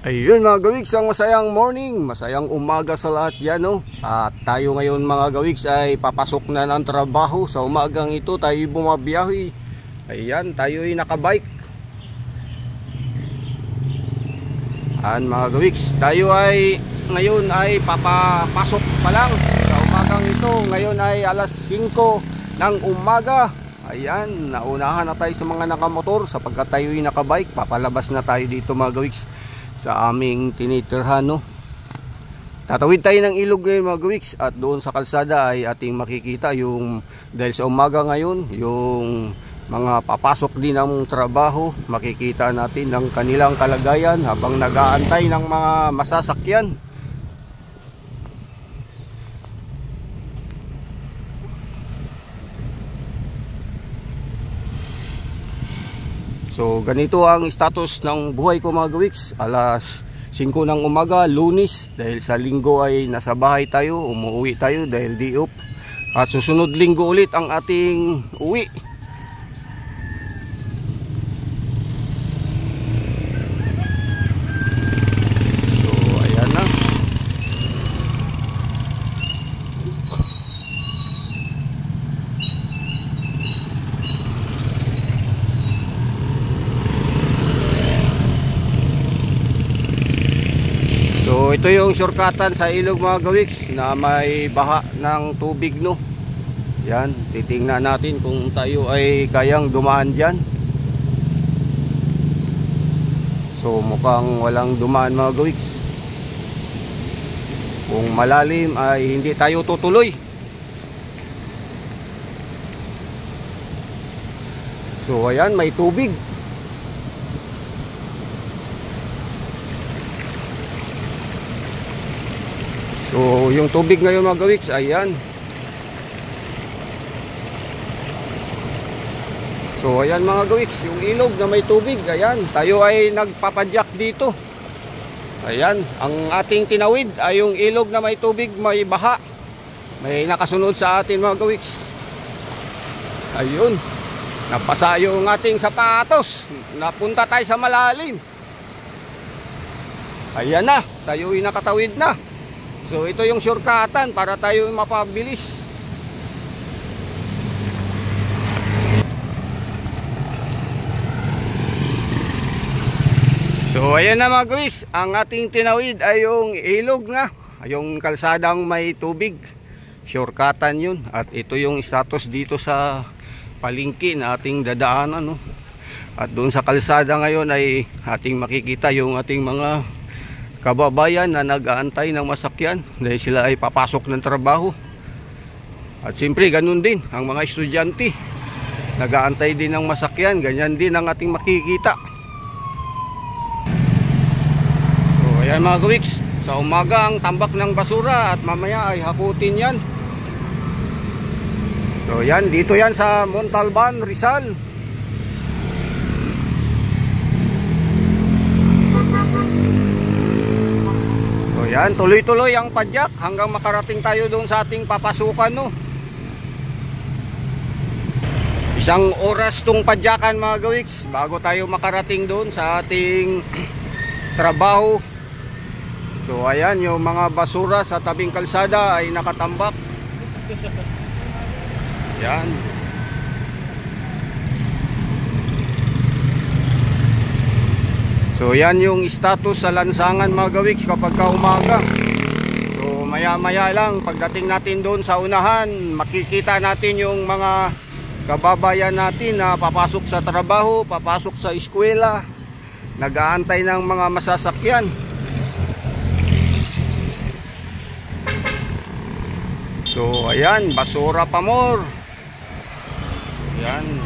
Ayun mga gawiks, ang masayang morning, masayang umaga sa lahat yan, no? At tayo ngayon mga gawiks ay papasok na ng trabaho. Sa umagang ito tayo bumabiyahe. Ayan, tayo ay nakabike. Ayan mga gawiks, tayo ay ngayon ay papapasok pa lang sa umagang ito. Ngayon ay alas 5 ng umaga. Ayan, naunahan na tayo sa mga nakamotor sapagkat tayo ay nakabike. Papalabas na tayo dito mga gawiks sa aming tinitirhan, no? Tatawid tayo ng ilog ngayon mga gawiks, at doon sa kalsada ay ating makikita yung, dahil sa umaga ngayon, yung mga papasok din ng trabaho. Makikita natin ang kanilang kalagayan habang nag-aantay ng mga masasakyan. So ganito ang status ng buhay ko mga gawiks. Alas 5 ng umaga, Lunes, dahil sa linggo ay nasa bahay tayo, umuwi tayo dahil di off. At susunod linggo ulit ang ating uwi. So ayan na. So ito yung shortcutan sa ilog mga gawiks na may baha ng tubig, no? Yan, titingnan natin kung tayo ay kayang dumaan dyan. So mukhang walang dumaan mga gawiks. Kung malalim ay hindi tayo tutuloy. So ayan, may tubig. So yung tubig ngayon mga gawiks, ayan. So ayan mga gawiks, yung ilog na may tubig, ayan. Tayo ay nagpapadyak dito. Ayan, ang ating tinawid ay yung ilog na may tubig, may baha. May nakasunod sa atin mga gawiks. Ayun, napasa yung ating sapatos. Napunta tayo sa malalim. Ayan na, tayo ay nakatawid na. So ito yung shortcutan para tayo mapabilis. So ayan na mga gawiks, ang ating tinawid ay yung ilog nga, yung kalsadang may tubig. Shortcutan yun. At ito yung status dito sa palengke na ating dadaanan, no? At doon sa kalsada ngayon ay ating makikita yung ating mga kababayan na nag-aantay ng masakyan dahil sila ay papasok ng trabaho. At siyempre ganun din ang mga estudyante, nag-aantay din ng masakyan. Ganyan din ang ating makikita. So ayan mga gawiks, sa umaga ang tambak ng basura at mamaya ay hakutin yan. So yan, dito yan sa Montalban, Rizal. Yan, tuloy-tuloy ang padyak hanggang makarating tayo doon sa ating papasukan, no? Isang oras tong padyakan mga gawiks bago tayo makarating doon sa ating trabaho. So ayan, yung mga basura sa tabing kalsada ay nakatambak. Yan. So yan yung status sa lansangan mga gawiks kapag umaga. So maya maya lang pagdating natin doon sa unahan, makikita natin yung mga kababayan natin na papasok sa trabaho, papasok sa eskwela, nag-aantay ng mga masasakyan. So ayan, basura pa more. Yan.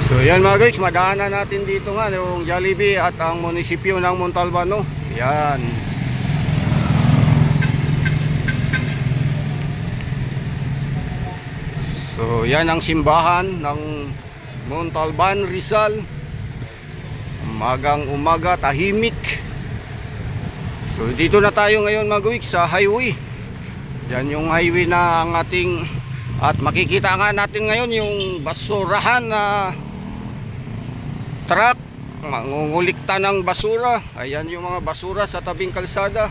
So yan mga guys, madaanan natin dito nga yung Jollibee at ang munisipyo ng Montalban, no? Yan. So yan ang simbahan ng Montalban, Rizal. Umagang umaga, tahimik. So dito na tayo ngayon mga gawiks sa highway. Yan yung highway na ang ating, at makikita nga natin ngayon yung basurahan na truck mangungulikta ng basura. Ayan yung mga basura sa tabing kalsada.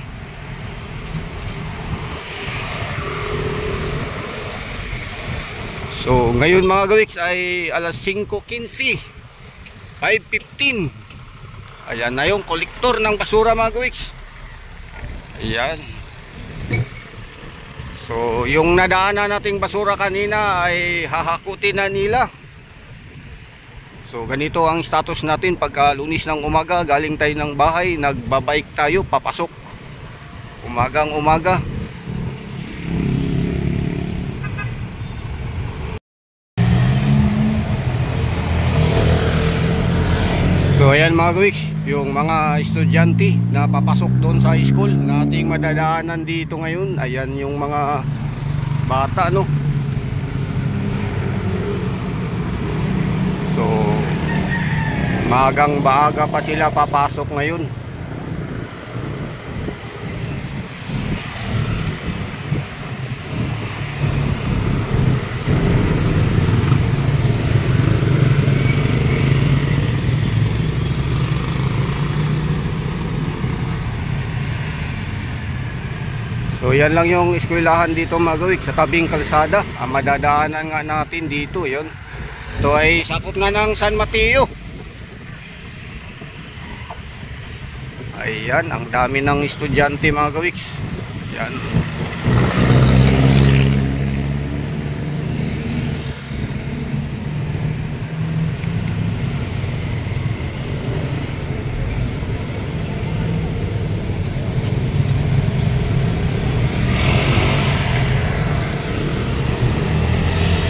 So ngayon mga gawiks ay alas 5:15, 5:15. Ayan na yung kolektor ng basura mga gawiks. Ayan. So yung nadaanan nating basura kanina ay hahakutin na nila. So ganito ang status natin pagka Lunes ng umaga, galing tayo ng bahay, nagbabike tayo papasok umagang umaga. So ayan mga gawiks, yung mga estudyante na papasok doon sa school na ating madadaanan dito ngayon. Ayan yung mga bata, no. So maagang maaga pa sila papasok ngayon. So yan lang yung eskwelahan dito mga gawiks, sa tabing kalsada. Ang madadaanan nga natin dito, yun. Ito ay sakop na ng San Mateo. Ayan, ang dami ng estudyante mga gawiks. Yan.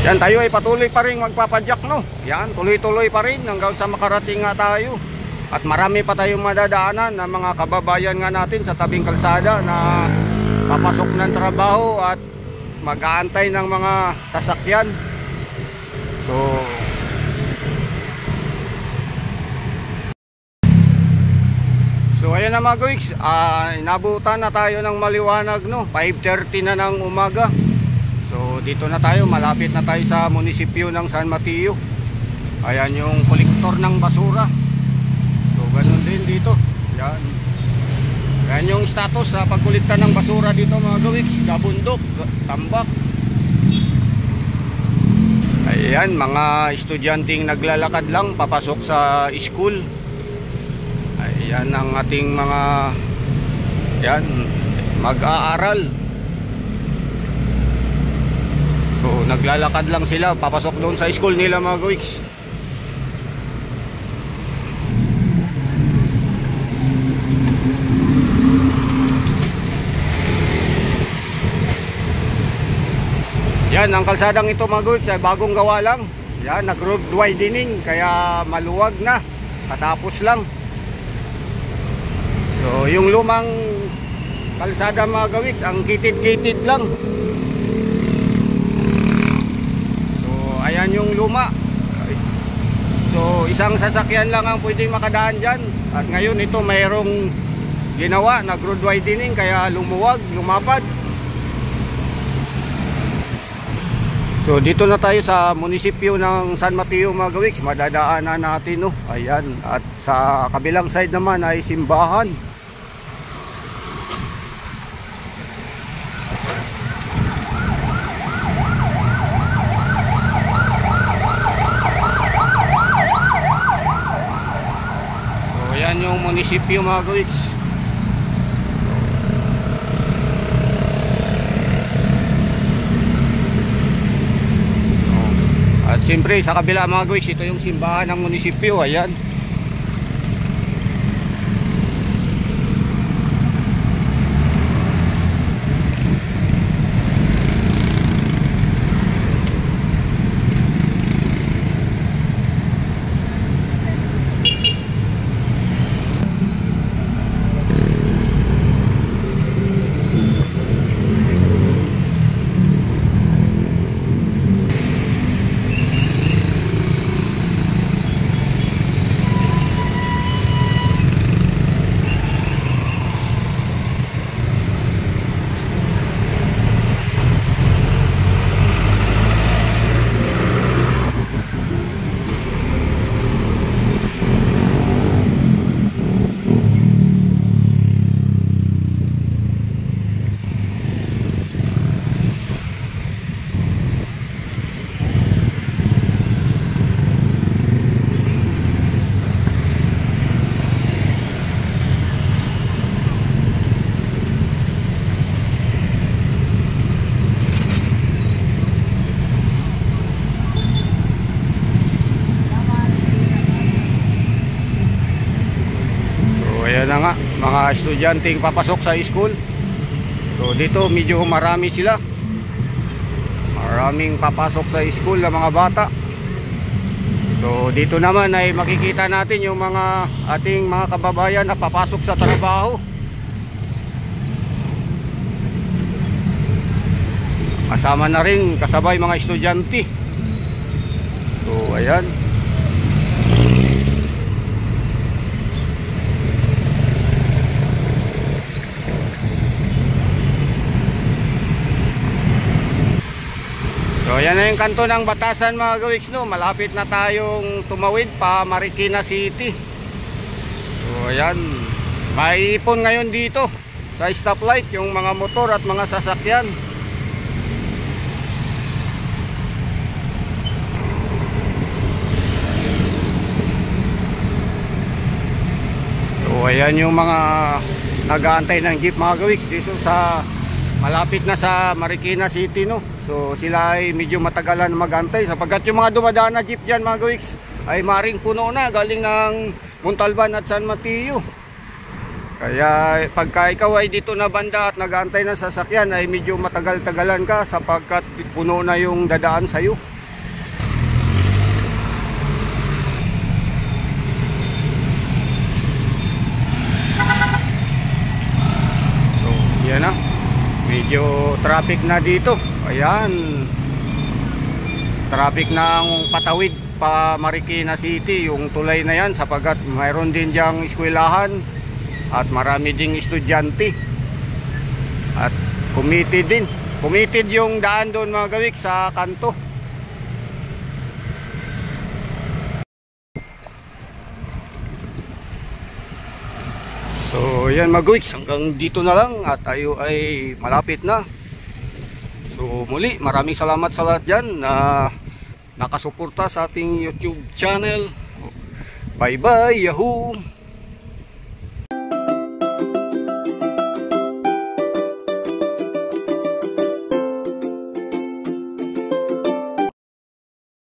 Yan, tayo ay patuloy pa rin magpapadyak, no. Yan, tuloy-tuloy pa rin hanggang sa makarating nga tayo. At marami pa tayong madadaanan ng mga kababayan nga natin sa tabing kalsada na papasok ng trabaho at mag-aantay ng mga sasakyan. So ayan na mga gawiks, inabutan na tayo ng maliwanag, no. 5:30 na ng umaga. So dito na tayo, malapit na tayo sa munisipyo ng San Mateo. Ayan yung kolektor ng basura. So ganun din dito. Yan. Yan yung status sa pagkulikta ng basura dito mga gawiks. Gabundok, tambak. Ayan, mga estudyanteng naglalakad lang papasok sa school. Ayan ang ating mga yan, mag-aaral. So naglalakad lang sila papasok doon sa school nila mga gawiks. Yan, ang kalsadang ito mga gawiks ay bagong gawa lang. Yan, nag-road widening kaya maluwag na, katapos lang. So yung lumang kalsada mga gawiks, ang kitid-kitid lang. Ayan yung luma. So isang sasakyan lang ang pwedeng makadaan dyan. At ngayon ito mayroong ginawa, nag-road widening kaya lumuwag, lumapad. So dito na tayo sa munisipyo ng San Mateo mga gawiks. Madadaanan natin, no. Ayan, at sa kabilang side naman ay simbahan. Yan yung munisipyo mga gawiks. At siyempre sa kabila mga gawiks, ito yung simbahan ng munisipyo. Ayan. mga estudyanteng papasok sa school. So dito medyo marami sila, maraming papasok sa school na mga bata. So dito naman ay makikita natin yung mga ating mga kababayan na papasok sa trabaho. Kasama na rin kasabay mga estudyante. So ayan. So yan na yung kanto ng Batasan mga gawiks, no? Malapit na tayong tumawid pa Marikina City. So ayan, may ipon ngayon dito sa stoplight yung mga motor at mga sasakyan. So ayan yung mga nag-aantay ng jeep mga gawiks dito sa malapit na sa Marikina City, no? So sila ay medyo matagalan mag-antay sapagkat yung mga dumadaan na jeep dyan mga gawiks ay maring puno na galing ng Montalban at San Mateo. Kaya pagka ikaw ay dito na banda at nag-aantay ng sasakyan ay medyo matagal-tagalan ka sapagkat puno na yung dadaan sa'yo. So yan na, medyo traffic na dito. Ayan, traffic ng patawid pa Marikina City, yung tulay na yan, sapagkat mayroon din diyang eskwelahan at marami ding estudyante at committed din. Committed yung daan doon mga gawik sa kanto. So yan mga gawiks, hanggang dito na lang at tayo ay malapit na. So muli, maraming salamat sa lahat dyan na nakasuporta sa ating YouTube channel. Bye bye, yahoo!